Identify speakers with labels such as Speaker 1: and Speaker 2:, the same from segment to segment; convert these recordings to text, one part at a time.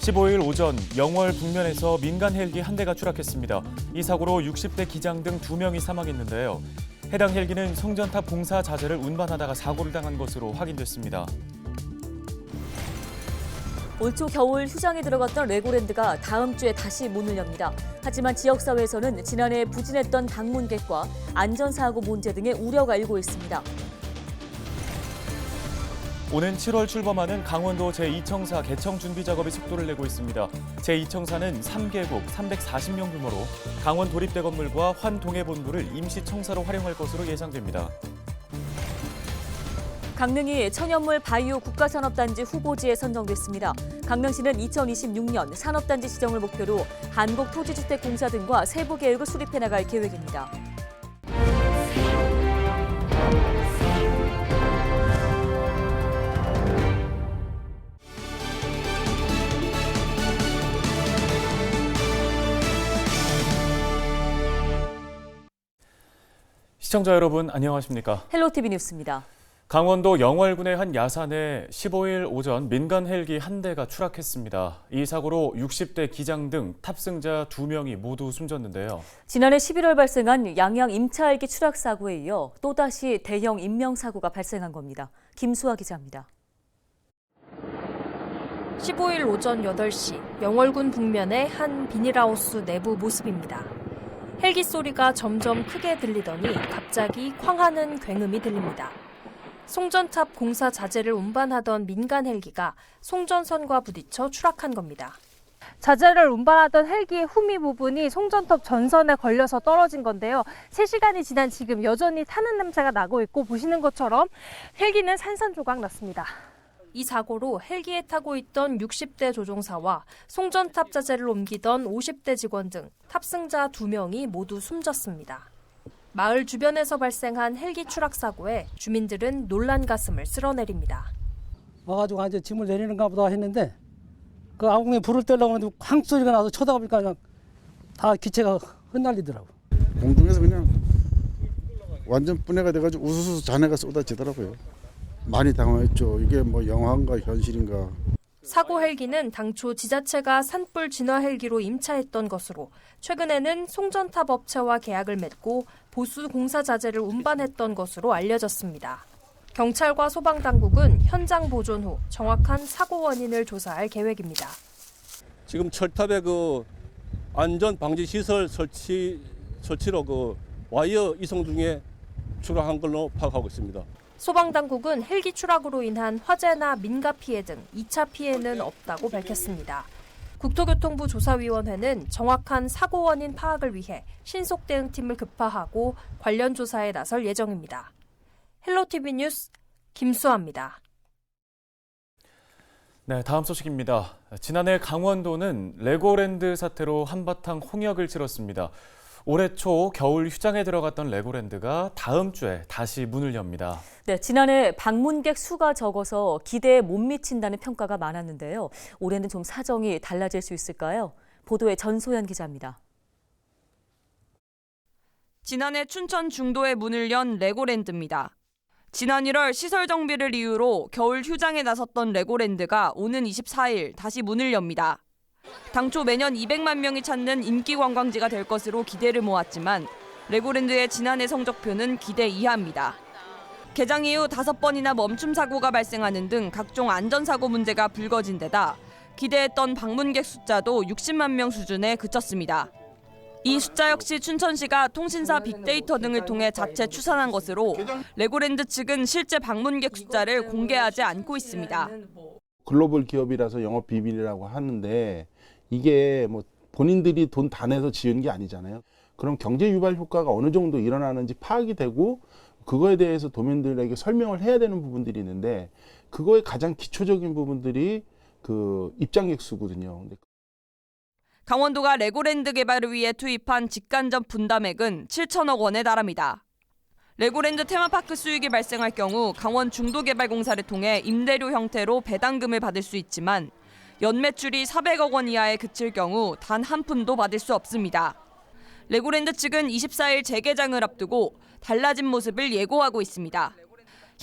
Speaker 1: 15일 오전 영월 북면에서 민간 헬기 한 대가 추락했습니다. 이 사고로 60대 기장 등 2명이 사망했는데요. 해당 헬기는 송전탑 공사 자재를 운반하다가 사고를 당한 것으로 확인됐습니다.
Speaker 2: 올 초 겨울 휴장에 들어갔던 레고랜드가 다음 주에 다시 문을 엽니다. 하지만 지역사회에서는 지난해 부진했던 방문객과 안전사고 문제 등의 우려가 일고 있습니다.
Speaker 1: 오는 7월 출범하는 강원도 제2청사 개청 준비 작업이 속도를 내고 있습니다. 제2청사는 3개국 340명 규모로 강원 도립대 건물과 환동해 본부를 임시청사로 활용할 것으로 예상됩니다.
Speaker 2: 강릉이 천연물 바이오 국가산업단지 후보지에 선정됐습니다. 강릉시는 2026년 산업단지 지정을 목표로 한국토지주택공사 등과 세부 계획을 수립해 나갈 계획입니다.
Speaker 1: 시청자 여러분 안녕하십니까?
Speaker 2: 헬로티비 뉴스입니다.
Speaker 1: 강원도 영월군의 한 야산에 15일 오전 민간 헬기 한 대가 추락했습니다. 이 사고로 60대 기장 등 탑승자 2명이 모두 숨졌는데요.
Speaker 2: 지난해 11월 발생한 양양 임차 헬기 추락 사고에 이어 또다시 대형 인명사고가 발생한 겁니다. 김수아 기자입니다.
Speaker 3: 15일 오전 8시 영월군 북면의 한 비닐하우스 내부 모습입니다. 헬기 소리가 점점 크게 들리더니 갑자기 쾅 하는 굉음이 들립니다. 송전탑 공사 자재를 운반하던 민간 헬기가 송전선과 부딪혀 추락한 겁니다.
Speaker 4: 자재를 운반하던 헬기의 후미 부분이 송전탑 전선에 걸려서 떨어진 건데요. 3시간이 지난 지금 여전히 타는 냄새가 나고 있고 보시는 것처럼 헬기는 산산조각 났습니다.
Speaker 3: 이 사고로 헬기에 타고 있던 60대 조종사와 송전탑 자재를 옮기던 50대 직원 등 탑승자 2명이 모두 숨졌습니다. 마을 주변에서 발생한 헬기 추락 사고에 주민들은 놀란 가슴을 쓸어내립니다.
Speaker 5: 와가지고 이제 짐을 내리는가 보다 했는데 그 아궁이에 불을 떼려고 하는데 쾅 소리가 나서 쳐다보니까 그냥 다 기체가 흩날리더라고.
Speaker 6: 공중에서 그냥 완전 분해가 돼가지고 우수수 잔해가 쏟아지더라고요. 많이 당황했죠. 이게 뭐 영화인가 현실인가.
Speaker 3: 사고 헬기는 당초 지자체가 산불 진화 헬기로 임차했던 것으로 최근에는 송전탑 업체와 계약을 맺고 보수 공사 자재를 운반했던 것으로 알려졌습니다. 경찰과 소방당국은 현장 보존 후 정확한 사고 원인을 조사할 계획입니다.
Speaker 7: 지금 철탑에 그 안전 방지 시설 설치로 그 와이어 이송 중에 추락한 걸로 파악하고 있습니다.
Speaker 3: 소방당국은 헬기 추락으로 인한 화재나 민가 피해 등 2차 피해는 없다고 밝혔습니다. 국토교통부 조사위원회는 정확한 사고 원인 파악을 위해 신속 대응팀을 급파하고 관련 조사에 나설 예정입니다. 헬로티비 뉴스 김수아입니다.
Speaker 1: 네, 다음 소식입니다. 지난해 강원도는 레고랜드 사태로 한바탕 홍역을 치렀습니다. 올해 초 겨울 휴장에 들어갔던 레고랜드가 다음 주에 다시 문을 엽니다.
Speaker 2: 네, 지난해 방문객 수가 적어서 기대에 못 미친다는 평가가 많았는데요. 올해는 좀 사정이 달라질 수 있을까요? 보도에 전소연 기자입니다.
Speaker 8: 지난해 춘천 중도에 문을 연 레고랜드입니다. 지난 1월 시설 정비를 이유로 겨울 휴장에 나섰던 레고랜드가 오는 24일 다시 문을 엽니다. 당초 매년 200만 명이 찾는 인기 관광지가 될 것으로 기대를 모았지만 레고랜드의 지난해 성적표는 기대 이하입니다. 개장 이후 5번이나 멈춤 사고가 발생하는 등 각종 안전사고 문제가 불거진 데다 기대했던 방문객 숫자도 60만 명 수준에 그쳤습니다. 이 숫자 역시 춘천시가 통신사 빅데이터 등을 통해 자체 추산한 것으로 레고랜드 측은 실제 방문객 숫자를 공개하지 않고 있습니다.
Speaker 9: 글로벌 기업이라서 영업 비밀이라고 하는데 이게 뭐 본인들이 돈 다 내서 지은 게 아니잖아요. 그럼 경제 유발 효과가 어느 정도 일어나는지 파악이 되고 그거에 대해서 도민들에게 설명을 해야 되는 부분들이 있는데 그거의 가장 기초적인 부분들이 그 입장객 수거든요.
Speaker 8: 강원도가 레고랜드 개발을 위해 투입한 직간접 분담액은 7천억 원에 달합니다. 레고랜드 테마파크 수익이 발생할 경우 강원 중도개발공사를 통해 임대료 형태로 배당금을 받을 수 있지만 연매출이 400억 원 이하에 그칠 경우 단 한 푼도 받을 수 없습니다. 레고랜드 측은 24일 재개장을 앞두고 달라진 모습을 예고하고 있습니다.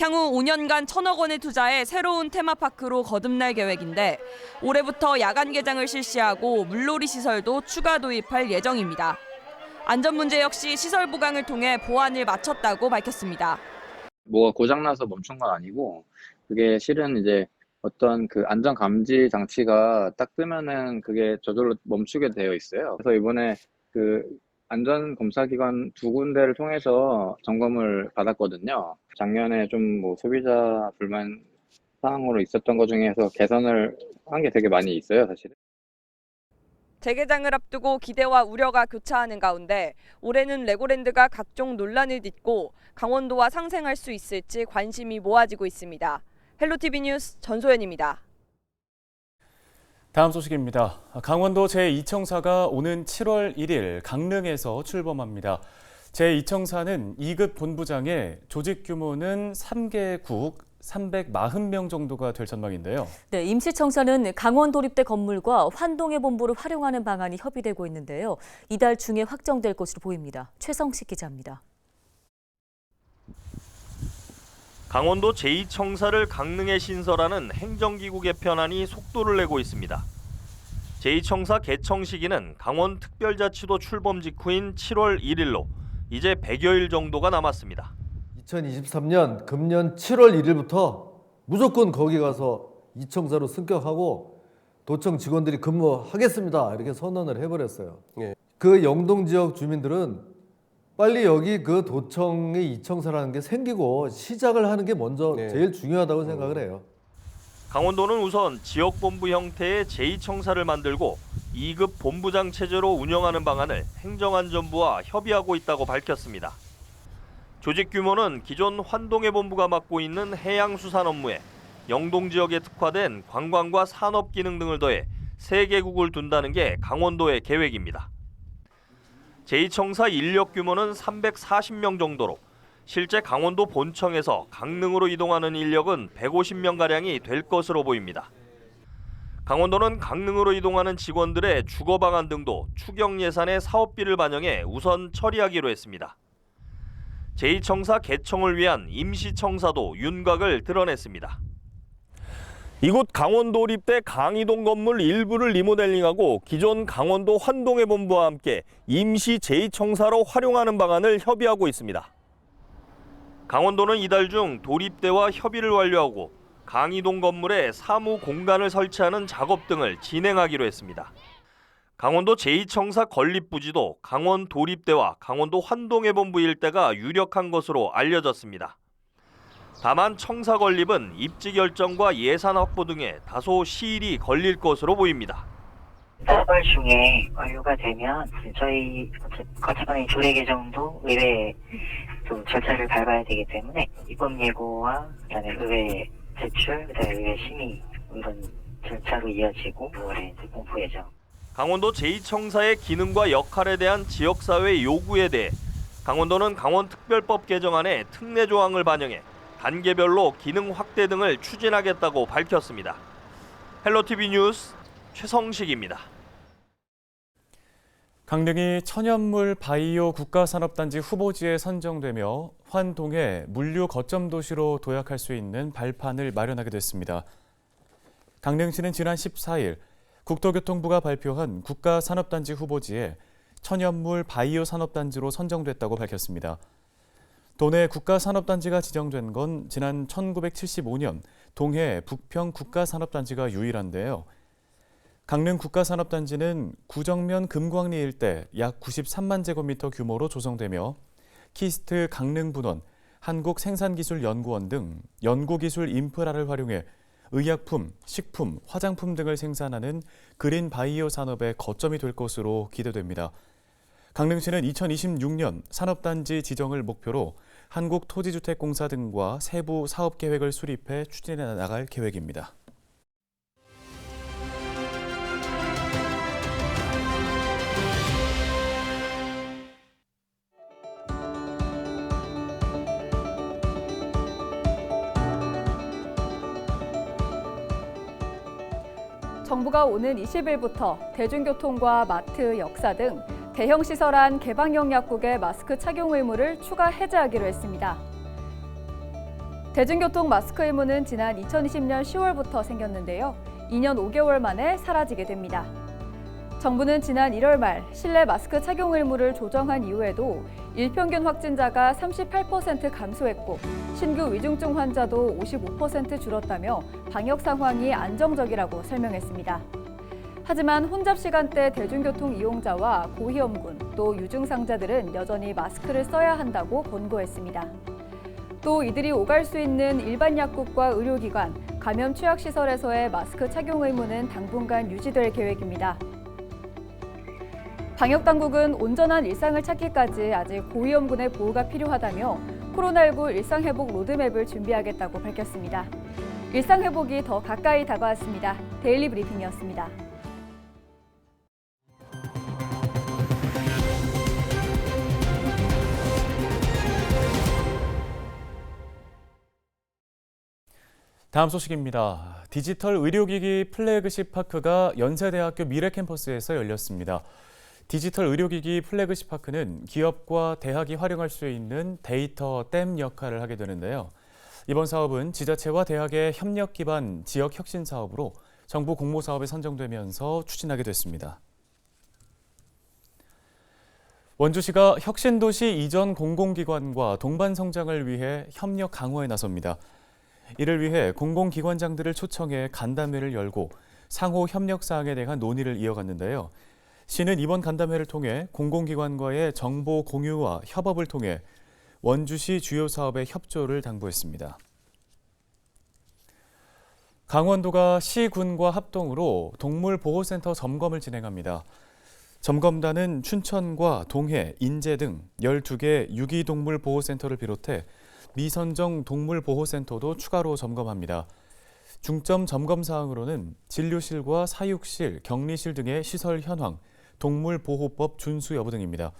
Speaker 8: 향후 5년간 1,000억 원을 투자해 새로운 테마파크로 거듭날 계획인데 올해부터 야간 개장을 실시하고 물놀이 시설도 추가 도입할 예정입니다. 안전 문제 역시 시설 보강을 통해 보완을 마쳤다고 밝혔습니다.
Speaker 10: 뭐가 고장나서 멈춘 건 아니고 그게 실은 이제 어떤 그 안전 감지 장치가 딱 뜨면은 그게 저절로 멈추게 되어 있어요. 그래서 이번에 그 안전 검사 기관 2군데를 통해서 점검을 받았거든요. 작년에 좀 뭐 소비자 불만 사항으로 있었던 것 중에서 개선을 한 게 되게 많이 있어요, 사실은.
Speaker 8: 재개장을 앞두고 기대와 우려가 교차하는 가운데 올해는 레고랜드가 각종 논란을 딛고 강원도와 상생할 수 있을지 관심이 모아지고 있습니다. 헬로티비 뉴스 전소연입니다.
Speaker 1: 다음 소식입니다. 강원도 제2청사가 오는 7월 1일 강릉에서 출범합니다. 제2청사는 2급 본부장에 조직 규모는 3개국 340명 정도가 될 전망인데요.
Speaker 2: 네, 임시청사는 강원도립대 건물과 환동의 본부를 활용하는 방안이 협의되고 있는데요. 이달 중에 확정될 것으로 보입니다. 최성식 기자입니다.
Speaker 11: 강원도 제2청사를 강릉에 신설하는 행정기구 개편안이 속도를 내고 있습니다. 제2청사 개청 시기는 강원특별자치도 출범 직후인 7월 1일로 이제 100여일 정도가 남았습니다.
Speaker 12: 2023년 금년 7월 1일부터 무조건 거기 가서 이청사로 승격하고 도청 직원들이 근무하겠습니다. 이렇게 선언을 해버렸어요. 그 영동 지역 주민들은 빨리 여기 그 도청의 이청사라는 게 생기고 시작을 하는 게 먼저 제일 중요하다고 생각을 해요.
Speaker 11: 강원도는 우선 지역본부 형태의 제2청사를 만들고 2급 본부장 체제로 운영하는 방안을 행정안전부와 협의하고 있다고 밝혔습니다. 조직 규모는 기존 환동해 본부가 맡고 있는 해양수산 업무에 영동 지역에 특화된 관광과 산업 기능 등을 더해 3개국을 둔다는 게 강원도의 계획입니다. 제2청사 인력 규모는 340명 정도로 실제 강원도 본청에서 강릉으로 이동하는 인력은 150명가량이 될 것으로 보입니다. 강원도는 강릉으로 이동하는 직원들의 주거 방안 등도 추경 예산에 사업비를 반영해 우선 처리하기로 했습니다. 제2청사 개청을 위한 임시청사도 윤곽을 드러냈습니다. 이곳 강원도립대 강이동 건물 일부를 리모델링하고 기존 강원도 환동해 본부와 함께 임시 제2청사로 활용하는 방안을 협의하고 있습니다. 강원도는 이달 중 도립대와 협의를 완료하고 강이동 건물에 사무 공간을 설치하는 작업 등을 진행하기로 했습니다. 강원도 제2청사 건립부지도 강원 도립대와 강원도 환동해 본부 일대가 유력한 것으로 알려졌습니다. 다만 청사 건립은 입지 결정과 예산 확보 등에 다소 시일이 걸릴 것으로 보입니다.
Speaker 13: 4월 중에 완료가 되면 저희 거쳐가는 조례 개정도 의회 또 절차를 밟아야 되기 때문에 입법 예고와 그다음에 의회 제출, 그다음에 의회 심의 이런 절차로 이어지고 6월에 공포 예정.
Speaker 11: 강원도 제2청사의 기능과 역할에 대한 지역사회의 요구에 대해 강원도는 강원특별법 개정안에 특례 조항을 반영해 단계별로 기능 확대 등을 추진하겠다고 밝혔습니다. 헬로티비 뉴스 최성식입니다.
Speaker 1: 강릉이 천연물 바이오 국가산업단지 후보지에 선정되며 환동해 물류 거점 도시로 도약할 수 있는 발판을 마련하게 됐습니다. 강릉시는 지난 14일 국토교통부가 발표한 국가산업단지 후보지에 천연물 바이오 산업단지로 선정됐다고 밝혔습니다. 도내 국가산업단지가 지정된 건 지난 1975년 동해 북평 국가산업단지가 유일한데요. 강릉 국가산업단지는 구정면 금광리 일대 약 93만 제곱미터 규모로 조성되며 키스트 강릉분원, 한국생산기술연구원 등 연구기술 인프라를 활용해 의약품, 식품, 화장품 등을 생산하는 그린 바이오 산업의 거점이 될 것으로 기대됩니다. 강릉시는 2026년 산업단지 지정을 목표로 한국토지주택공사 등과 세부 사업계획을 수립해 추진해 나갈 계획입니다.
Speaker 14: 정부가 오는 20일부터 대중교통과 마트, 역사 등 대형 시설안 개방형 약국의 마스크 착용 의무를 추가 해제하기로 했습니다. 대중교통 마스크 의무는 지난 2020년 10월부터 생겼는데요. 2년 5개월 만에 사라지게 됩니다. 정부는 지난 1월 말 실내 마스크 착용 의무를 조정한 이후에도 일평균 확진자가 38% 감소했고 신규 위중증 환자도 55% 줄었다며 방역 상황이 안정적이라고 설명했습니다. 하지만 혼잡 시간대 대중교통 이용자와 고위험군 또 유증상자들은 여전히 마스크를 써야 한다고 권고했습니다. 또 이들이 오갈 수 있는 일반 약국과 의료기관, 감염 취약시설에서의 마스크 착용 의무는 당분간 유지될 계획입니다. 방역당국은 온전한 일상을 찾기까지 아직 고위험군의 보호가 필요하다며 코로나19 일상회복 로드맵을 준비하겠다고 밝혔습니다. 일상회복이 더 가까이 다가왔습니다. 데일리 브리핑이었습니다.
Speaker 1: 다음 소식입니다. 디지털 의료기기 플래그십 파크가 연세대학교 미래캠퍼스에서 열렸습니다. 디지털 의료기기 플래그십 파크는 기업과 대학이 활용할 수 있는 데이터 댐 역할을 하게 되는데요. 이번 사업은 지자체와 대학의 협력 기반 지역 혁신 사업으로 정부 공모사업에 선정되면서 추진하게 됐습니다. 원주시가 혁신도시 이전 공공기관과 동반 성장을 위해 협력 강화에 나섭니다. 이를 위해 공공기관장들을 초청해 간담회를 열고 상호 협력 사항에 대한 논의를 이어갔는데요. 시는 이번 간담회를 통해 공공기관과의 정보 공유와 협업을 통해 원주시 주요 사업의 협조를 당부했습니다. 강원도가 시, 군과 합동으로 동물보호센터 점검을 진행합니다. 점검단은 춘천과 동해, 인제 등 12개 유기동물보호센터를 비롯해 미선정 동물보호센터도 추가로 점검합니다. 중점 점검 사항으로는 진료실과 사육실, 격리실 등의 시설 현황, 동물보호법 준수 여부 등입니다.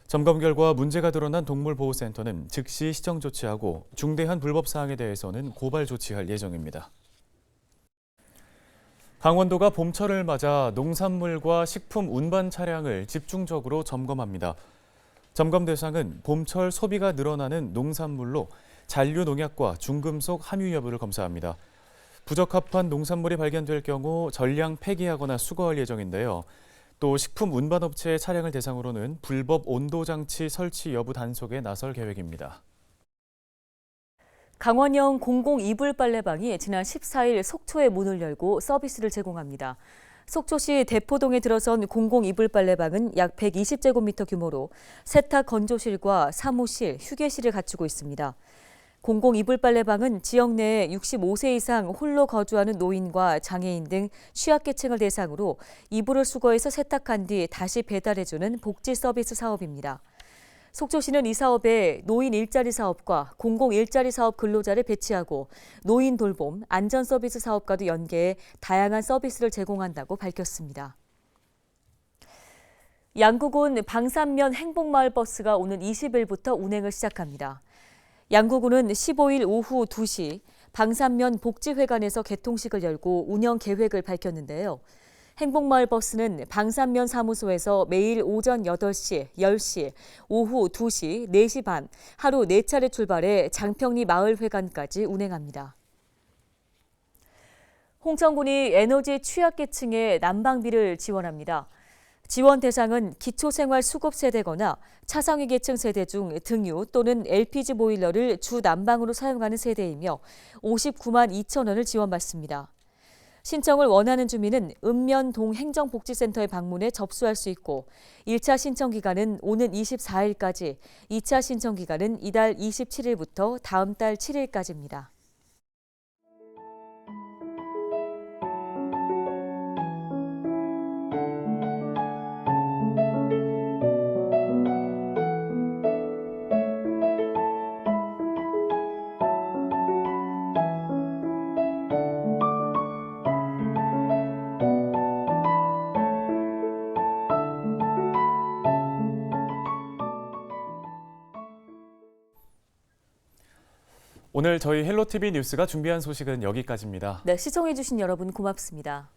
Speaker 1: 점검 결과 문제가 드러난 동물보호센터는 즉시 시정 조치하고 중대한 불법 사항에 대해서는 고발 조치할 예정입니다. 강원도가 봄철을 맞아 농산물과 식품 운반 차량을 집중적으로 점검합니다. 점검 대상은 봄철 소비가 늘어나는 농산물로 잔류 농약과 중금속 함유 여부를 검사합니다. 부적합한 농산물이 발견될 경우 전량 폐기하거나 수거할 예정인데요. 또 식품 운반업체의 차량을 대상으로는 불법 온도장치 설치 여부 단속에 나설 계획입니다.
Speaker 2: 강원형 공공 이불 빨래방이 지난 14일 속초에 문을 열고 서비스를 제공합니다. 속초시 대포동에 들어선 공공 이불 빨래방은 약 120제곱미터 규모로 세탁 건조실과 사무실, 휴게실을 갖추고 있습니다. 공공 이불 빨래방은 지역 내에 65세 이상 홀로 거주하는 노인과 장애인 등 취약계층을 대상으로 이불을 수거해서 세탁한 뒤 다시 배달해주는 복지 서비스 사업입니다. 속초시는 이 사업에 노인 일자리 사업과 공공 일자리 사업 근로자를 배치하고 노인 돌봄, 안전 서비스 사업과도 연계해 다양한 서비스를 제공한다고 밝혔습니다. 양구군 방산면 행복마을 버스가 오는 20일부터 운행을 시작합니다. 양구군은 15일 오후 2시 방산면 복지회관에서 개통식을 열고 운영 계획을 밝혔는데요. 행복마을 버스는 방산면 사무소에서 매일 오전 8시, 10시, 오후 2시, 4시 반, 하루 4차례 출발해 장평리 마을회관까지 운행합니다. 홍천군이 에너지 취약계층에 난방비를 지원합니다. 지원 대상은 기초생활수급세대거나 차상위 계층 세대 중 등유 또는 LPG 보일러를 주 난방으로 사용하는 세대이며 59만 2천 원을 지원받습니다. 신청을 원하는 주민은 읍면동 행정복지센터에 방문해 접수할 수 있고 1차 신청 기간은 오는 24일까지, 2차 신청 기간은 이달 27일부터 다음 달 7일까지입니다.
Speaker 1: 오늘 저희 헬로티비 뉴스가 준비한 소식은 여기까지입니다.
Speaker 2: 네, 시청해주신 여러분 고맙습니다.